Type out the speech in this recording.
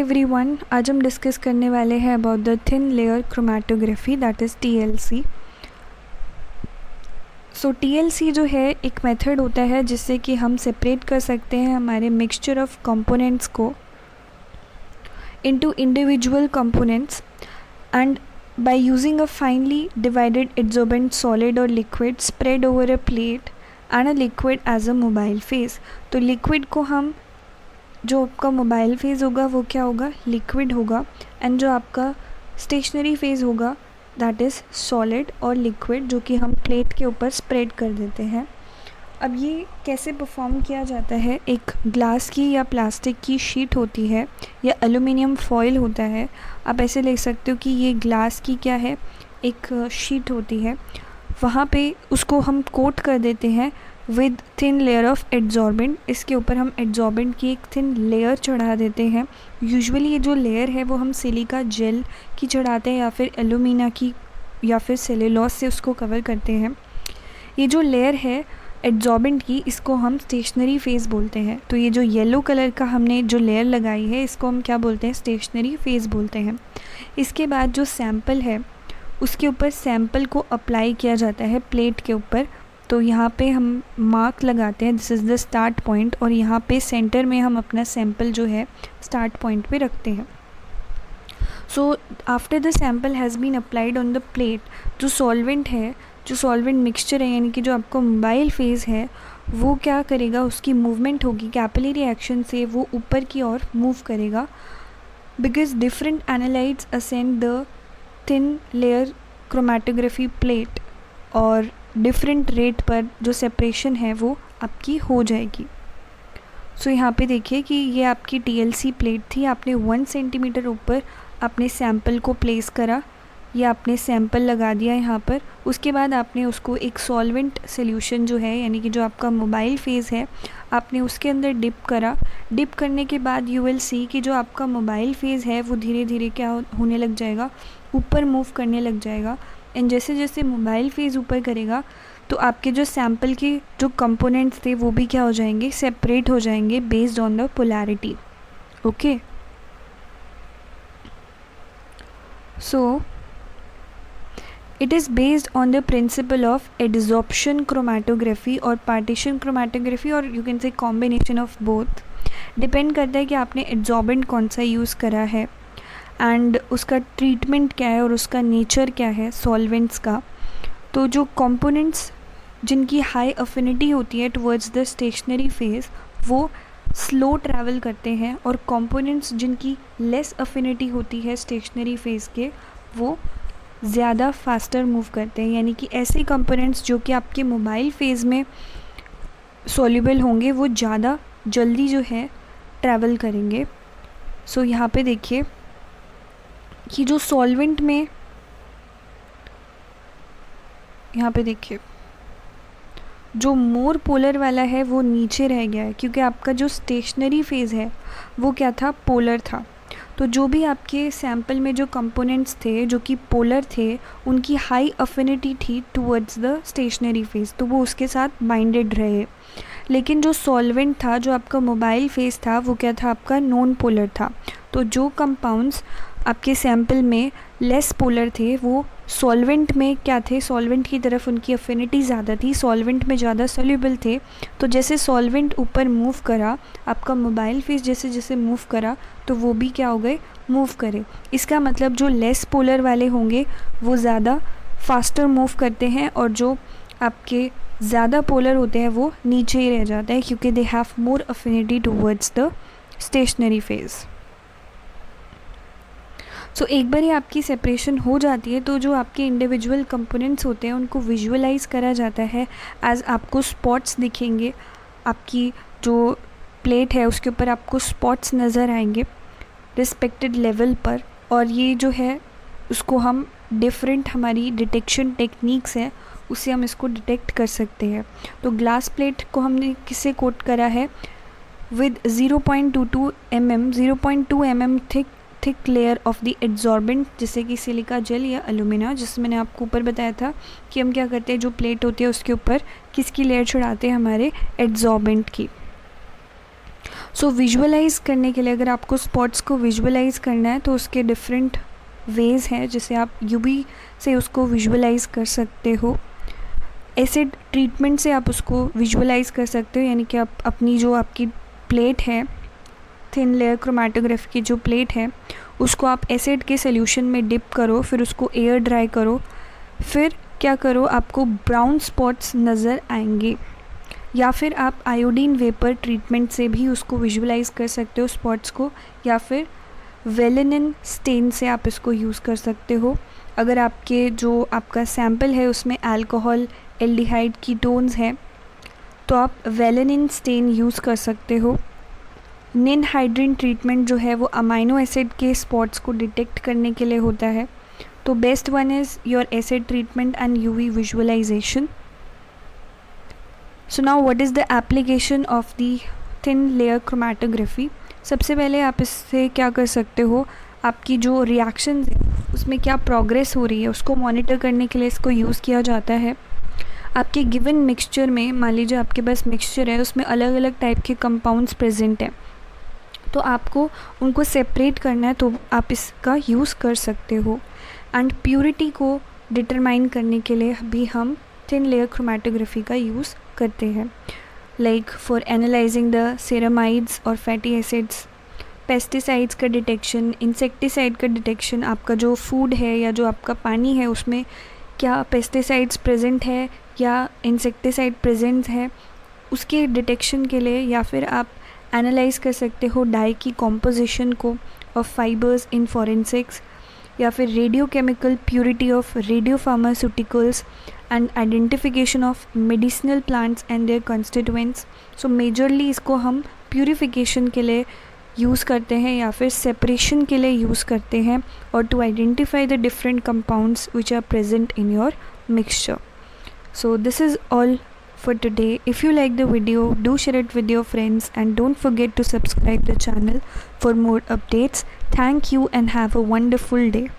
Everyone, आज हम discuss करने वाले हैं about the thin layer chromatography that is TLC। So TLC जो है एक मेथड होता है जिससे कि हम सेपरेट कर सकते हैं हमारे मिक्सचर ऑफ कंपोनेंट्स को into individual components and by using a finely divided adsorbent solid or liquid spread over a plate and a liquid as a mobile phase। तो लिक्विड को हम, जो आपका मोबाइल फेज़ होगा वो क्या होगा, लिक्विड होगा, एंड जो आपका स्टेशनरी फेज़ होगा दैट इज़ सॉलिड और लिक्विड, जो कि हम प्लेट के ऊपर स्प्रेड कर देते हैं। अब ये कैसे परफॉर्म किया जाता है, एक ग्लास की या प्लास्टिक की शीट होती है या एल्युमिनियम फॉयल होता है, आप ऐसे ले सकते हो कि ये ग्लास की क्या है, एक शीट होती है, वहाँ पे उसको हम कोट कर देते हैं with thin layer of adsorbent. इसके ऊपर हम एड्जॉर्बेंट की एक थिन लेयर चढ़ा देते हैं। यूजुअली ये जो लेयर है वो हम सिलिका जेल की चढ़ाते हैं या फिर एल्यूमिना की या फिर सेलुलोज से उसको कवर करते हैं। ये जो लेयर है एड्जॉर्बेंट की, इसको हम स्टेशनरी फेज़ बोलते हैं। तो ये जो येलो कलर का हमने जो लेयर लगाई है इसको हम क्या बोलते हैं, स्टेशनरी फेज़ बोलते हैं। इसके बाद जो सैंपल है उसके ऊपर सैंपल को अप्लाई किया जाता है प्लेट के ऊपर। तो यहाँ पे हम मार्क लगाते हैं, this is the start point, और यहाँ पे सेंटर में हम अपना सैंपल जो है स्टार्ट पॉइंट पे रखते हैं। So after the sample has been applied on the plate, जो सॉल्वेंट है, जो सॉल्वेंट मिक्सचर है, यानी कि जो आपको मोबाइल फेज़ है, वो क्या करेगा, उसकी मूवमेंट होगी कैपिलरी एक्शन से, वो ऊपर की ओर मूव करेगा because different analytes ascend the thin layer chromatography plate, और डिफरेंट रेट पर जो सेपरेशन है वो आपकी हो जाएगी। सो यहाँ पे देखिए कि ये आपकी TLC प्लेट थी, आपने 1 सेंटीमीटर ऊपर आपने सैंपल को प्लेस करा, या आपने सैंपल लगा दिया यहाँ पर। उसके बाद आपने उसको एक सॉल्वेंट सॉल्यूशन जो है, यानी कि जो आपका मोबाइल फेज़ है, आपने उसके अंदर डिप करा। डिप करने के बाद यू विल सी कि जो आपका मोबाइल फेज़ है वो धीरे धीरे क्या होने लग जाएगा, ऊपर मूव करने लग जाएगा। एंड जैसे जैसे मोबाइल फेज़ ऊपर करेगा तो आपके जो सैंपल के जो कंपोनेंट्स थे वो भी क्या हो जाएंगे, सेपरेट हो जाएंगे based on the polarity. Okay, so it is based on the principle of adsorption chromatography और पार्टीशन क्रोमेटोग्राफी, और you can say combination of both. Depend करता है कि आपने एड्जॉर्बेंट कौन सा यूज़ करा है एंड उसका ट्रीटमेंट क्या है और उसका नेचर क्या है सॉल्वेंट्स का। तो जो कंपोनेंट्स जिनकी हाई अफिनिटी होती है टुवर्ड्स द स्टेशनरी फेज़ वो स्लो ट्रैवल करते हैं, और कंपोनेंट्स जिनकी लेस अफिनिटी होती है स्टेशनरी फेज़ के वो ज़्यादा फास्टर मूव करते हैं। यानी कि ऐसे कंपोनेंट्स जो कि आपके मोबाइल फेज़ में सॉल्युबल होंगे वो ज़्यादा जल्दी जो है ट्रैवल करेंगे। सो यहाँ पे देखिए कि जो सॉल्वेंट में, यहाँ पे देखिए जो मोर पोलर वाला है वो नीचे रह गया है, क्योंकि आपका जो स्टेशनरी फेज़ है वो क्या था, पोलर था। तो जो भी आपके सैंपल में जो कंपोनेंट्स थे जो कि पोलर थे, उनकी हाई अफिनिटी थी टुवर्ड्स द स्टेशनरी फेज़, तो वो उसके साथ बाइंडेड रहे। लेकिन जो सॉल्वेंट था, जो आपका मोबाइल फेज़ था, वो क्या था, आपका नॉन पोलर था। तो जो कंपाउंड्स आपके सैंपल में लेस पोलर थे वो सॉल्वेंट में क्या थे, सॉल्वेंट की तरफ उनकी अफिनिटी ज़्यादा थी, सॉल्वेंट में ज़्यादा सोल्यूबल थे। तो जैसे सॉल्वेंट ऊपर मूव करा, आपका मोबाइल फेज़ जैसे जैसे मूव करा तो वो भी क्या हो गए, मूव करे। इसका मतलब जो लेस पोलर वाले होंगे वो ज़्यादा फास्टर मूव करते हैं, और जो आपके ज़्यादा पोलर होते हैं वो नीचे ही रह जाते हैं, क्योंकि they have more affinity towards the stationary phase. So एक बार ही आपकी सेपरेशन हो जाती है तो जो आपके इंडिविजुअल कंपोनेंट्स होते हैं उनको विजुअलाइज करा जाता है एज आपको स्पॉट्स दिखेंगे। आपकी जो प्लेट है उसके ऊपर आपको स्पॉट्स नज़र आएंगे रिस्पेक्टेड लेवल पर, और ये जो है उसको हम डिफरेंट हमारी डिटेक्शन टेक्निक्स हैं उससे हम इसको डिटेक्ट कर सकते हैं। तो ग्लास प्लेट को हमने किससे कोट करा है, with 0.22 mm 0.2 mm thick layer of the adsorbent, जैसे कि सिलिका जेल या एल्यूमिना, जिससे मैंने आपको ऊपर बताया था कि हम क्या करते हैं, जो प्लेट होती है उसके ऊपर किसकी लेयर चढ़ाते हैं, हमारे एड्जॉर्बेंट की। सो विजुअलाइज़ करने के लिए, अगर आपको स्पॉट्स को विजुअलाइज़ करना है तो उसके डिफरेंट वेज़ हैं, जैसे आप यूवी से उसको विजुअलाइज़ कर सकते हो, एसिड ट्रीटमेंट से आप उसको विजुअलाइज़ कर सकते हो, यानी कि आप अपनी जो आपकी प्लेट है, थिन लेयर क्रोमेटोग्राफी की जो प्लेट है, उसको आप एसिड के सोल्यूशन में डिप करो, फिर उसको एयर ड्राई करो, फिर क्या करो, आपको ब्राउन स्पॉट्स नज़र आएंगे। या फिर आप आयोडीन वेपर ट्रीटमेंट से भी उसको विजुअलाइज़ कर सकते हो स्पॉट्स को, या फिर वेलिनिन स्टेन से आप इसको यूज़ कर सकते हो। अगर आपके जो आपका सैम्पल है उसमें अल्कोहल एल्डिहाइड कीटोन्स है तो आप वेलिनिन स्टेन यूज़ कर सकते हो। निनहाइड्रिन ट्रीटमेंट जो है वो अमाइनो एसिड के स्पॉट्स को डिटेक्ट करने के लिए होता है। तो best one is your acid treatment and UV visualisation. So now what is the application of the thin layer chromatography. सबसे पहले आप इससे क्या कर सकते हो, आपकी जो रिएक्शंस है उसमें क्या प्रोग्रेस हो रही है उसको मॉनिटर करने के लिए इसको यूज़ किया जाता है। आपके गिवन मिक्सचर में, मान लीजिए आपके पास मिक्सचर है, उसमें अलग अलग टाइप के कंपाउंड्स प्रेजेंट हैं, तो आपको उनको सेपरेट करना है तो आप इसका यूज़ कर सकते हो। एंड प्योरिटी को डिटरमाइन करने के लिए भी हम थिन लेयर क्रोमेटोग्राफी का यूज़ करते हैं, like for analysing the ceramides और फैटी एसिड्स, पेस्टिसाइड्स का डिटेक्शन, इंसेक्टिसाइड का डिटेक्शन, आपका जो फूड है या जो आपका पानी है उसमें क्या पेस्टिसाइड्स प्रेजेंट है या इंसेक्टिसाइड प्रेजेंट है, उसके डिटेक्शन के लिए। या फिर आप एनालाइज कर सकते हो डाई की कॉम्पोजिशन को ऑफ फाइबर्स इन फॉरेंसिक्स, या फिर radio chemical purity of radio pharmaceuticals and identification of medicinal plants and their constituents. So majorly इसको हम प्यूरिफिकेशन के लिए यूज़ करते हैं या फिर सेपरेशन के लिए यूज़ करते हैं, और to identify the different compounds which are present in your mixture. So this is all for today. If you like the video, do share it with your friends and don't forget to subscribe the channel for more updates. Thank you and have a wonderful day.